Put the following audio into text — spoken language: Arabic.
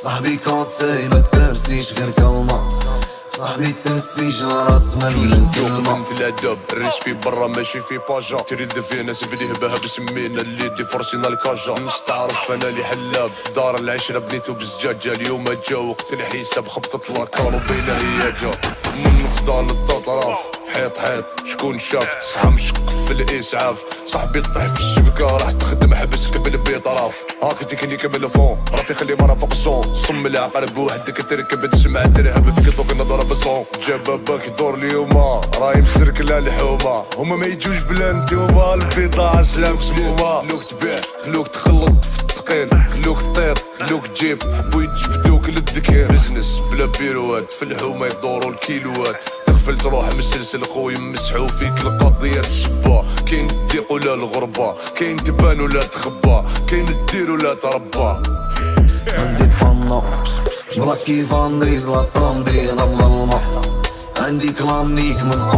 صاحبي كونساي ما تدرسيش غير كلمة، صاحبي تنسيش راس من جوج نتوق كلمة. بنت الادب الريش في برا ماشي في باجا تريد فيه ناس بديه بها بسمينا اللي دي فرسينا الكاجا نستعرف انا اللي حلاب دار العشرة بنيتو بزجاجة اليوم جا وقت الحساب خبطت لاكار وبينا هي جا من فضان الطراف حيط حيط شكون شاف صحى مشق في الاسعاف صاحبي طيح في الشبكة راح تخدم حبس قبل بيطراف هاك تكنيك بالفون ربي خلي مرة فوق الصون صم العقرب وحدك تركب تسمع ترهب في كيطوك نضرب الصون جاب باباك يدور اليوما راهي مسركلة الحومة هما ما يجوش بلا نتوما البيضاء سلام سمومة خلوك تبيع خلوك تخلط في الثقيل خلوك تطير خلوك تجيب حبو يجبدوك للذكير بزنس بلا بيروات في الحومة يدوروا الكيلوات تغفل تروح مسلسل خويا مسحو فيك القضية تشبا كاين الضيق ولا الغربة كاين تبان ولا تخبى كاين الدير ولا تربى عندي بانو بلاكي فانديز لا طاندي انا الظلمة عندي كلام نيك من